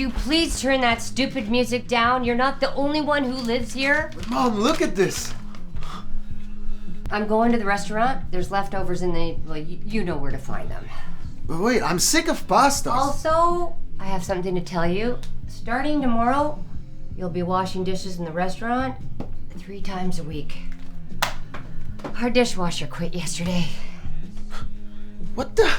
you please turn that stupid music down? You're not the only one who lives here. But Mom, look at this. I'm going to the restaurant. There's leftovers in the... Well, you know where to find them. But wait, I'm sick of pastas. Also, I have something to tell you. Starting tomorrow, you'll be washing dishes in the restaurant 3 times a week. Our dishwasher quit yesterday. What the?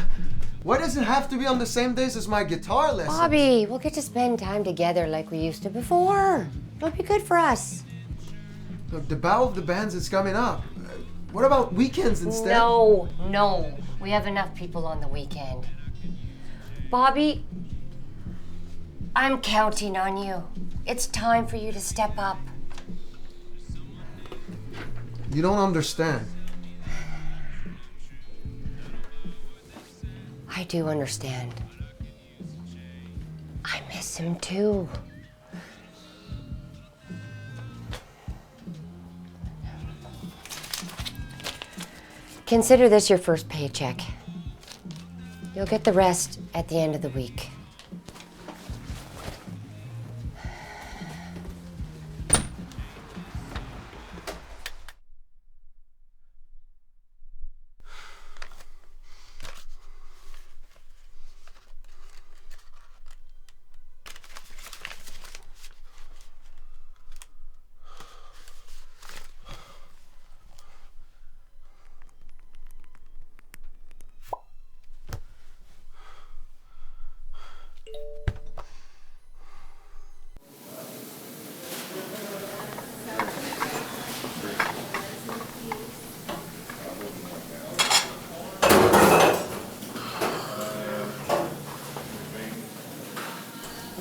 Why does it have to be on the same days as my guitar lesson? Bobby, we'll get to spend time together like we used to before. It'll be good for us. Look, the Battle of the Bands is coming up. What about weekends instead? No. We have enough people on the weekend. Bobby, I'm counting on you. It's time for you to step up. You don't understand. I do understand. I miss him too. Consider this your first paycheck. You'll get the rest at the end of the week.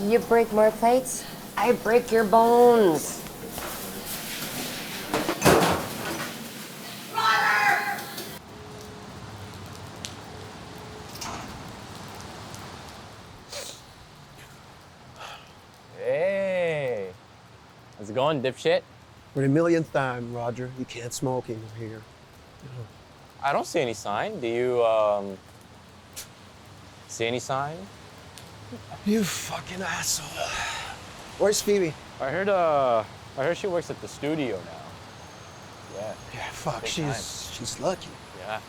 You break more plates, I break your bones. Hey, how's it going, dipshit? For the millionth time, Roger, you can't smoke in here. I don't see any sign. Do you, see any sign? You fucking asshole. Where's Phoebe? I heard she works at the studio now. Yeah. Yeah, fuck, Big she's lucky. Yeah.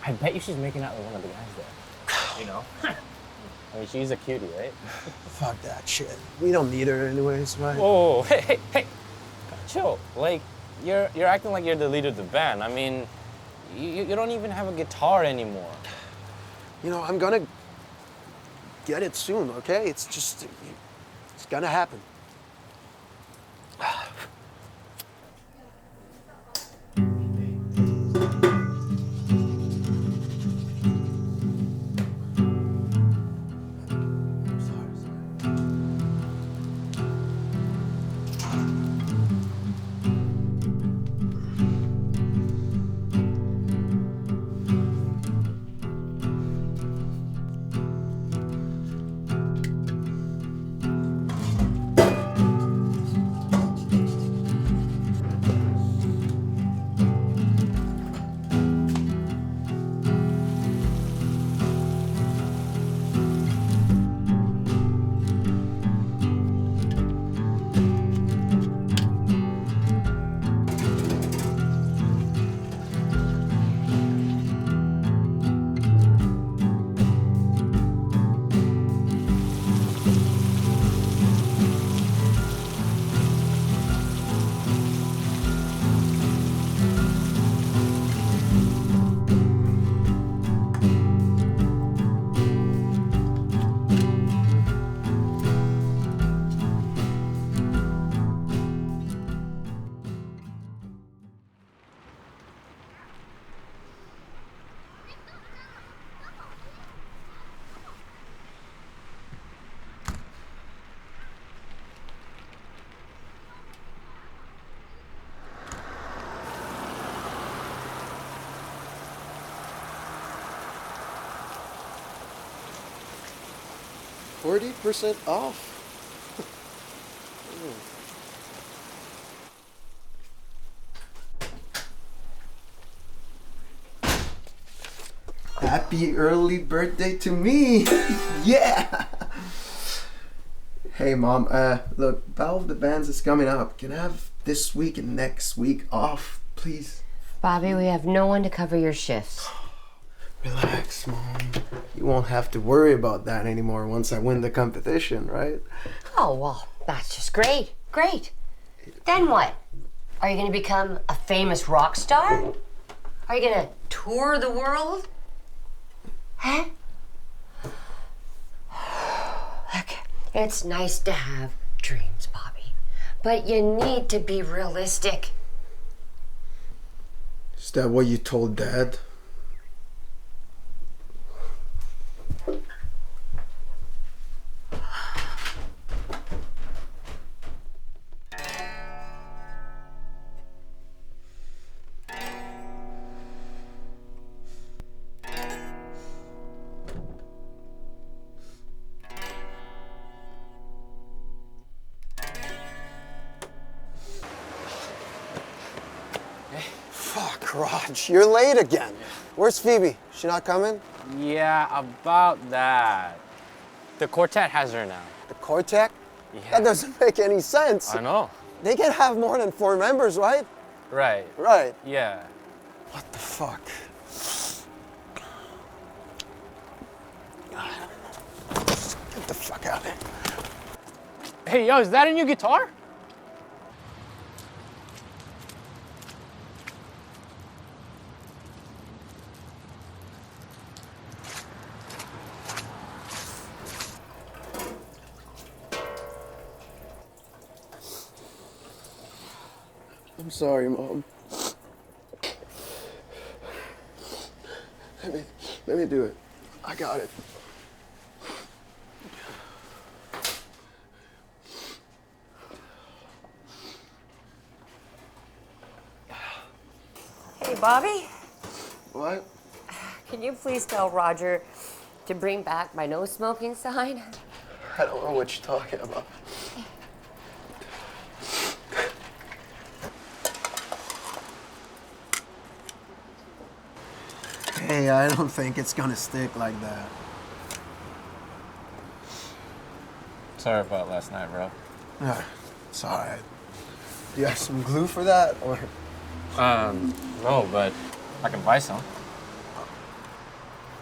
I bet you she's making out with one of the guys there. You know? I mean, she's a cutie, right? Fuck that shit. We don't need her anyways, right? Whoa, hey. Chill. Like, you're acting like you're the leader of the band. I mean, you don't even have a guitar anymore. You know, I'm gonna get it soon, okay? It's just, it's gonna happen. %40 off. Happy early birthday to me. Yeah. Hey, Mom. Look, Battle of the Bands is coming up. Can I have this week and next week off, please? Bobby, we have no one to cover your shifts. Relax, Mom. You won't have to worry about that anymore once I win the competition, right? Oh, well, that's just great. Great. Then what? Are you going to become a famous rock star? Are you going to tour the world? Huh? Look, it's nice to have dreams, Bobby, but you need to be realistic. Is that what you told Dad? Fuck, Raj, you're late again. Where's Phoebe? She not coming? Yeah, about that. The quartet has her now. The quartet? Yeah. That doesn't make any sense. I know. They can have more than 4 members, right? Right. Right. Yeah. What the fuck? Get the fuck out of here. Hey, yo, is that a new guitar? I'm sorry, Mom. Let me do it. I got it. Hey, Bobby, What? can you please tell Roger to bring back my no smoking sign? I don't know what you're talking about. Hey, I don't think it's gonna stick like that. Sorry about last night, bro. It's alright. Do you have some glue for that, or? No, but I can buy some.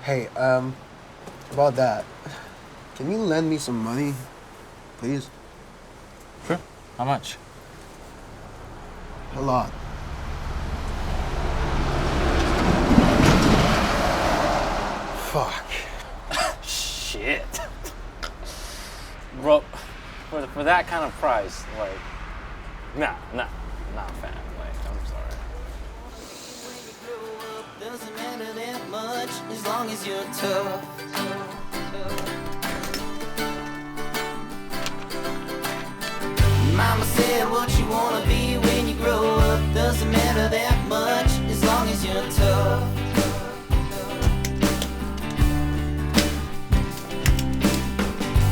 Hey, about that. Can you lend me some money, please? Sure. How much? A lot. Fuck. Shit. Bro, for that kind of price, like, nah, not a fan. Like, I'm sorry. Doesn't matter that much as long as you're tough. Mama said what you wanna be when you grow up doesn't matter that much as long as you're tough.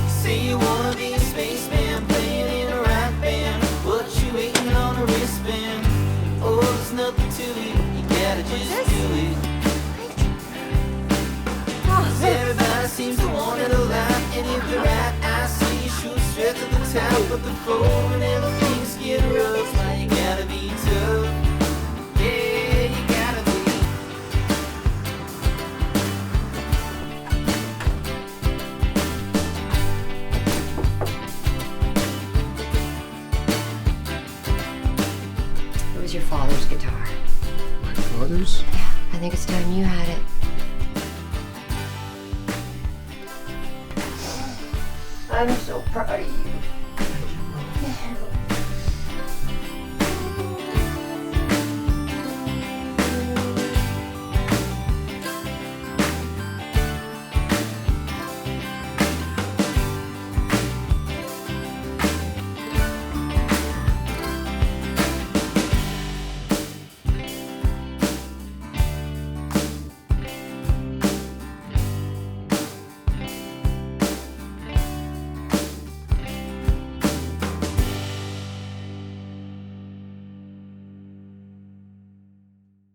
Say you wanna be a spaceman playing in a rock band, what you waiting on a wristband? Oh, there's nothing to it, you gotta just do it. Cause everybody seems to want it a lot, and if you're right, I see you shoot straight to the top. But the floor whenever things get rough, now you gotta be tough. Yeah, you gotta be. It was your father's guitar. My father's? I think it's time you had it. I'm so proud of you.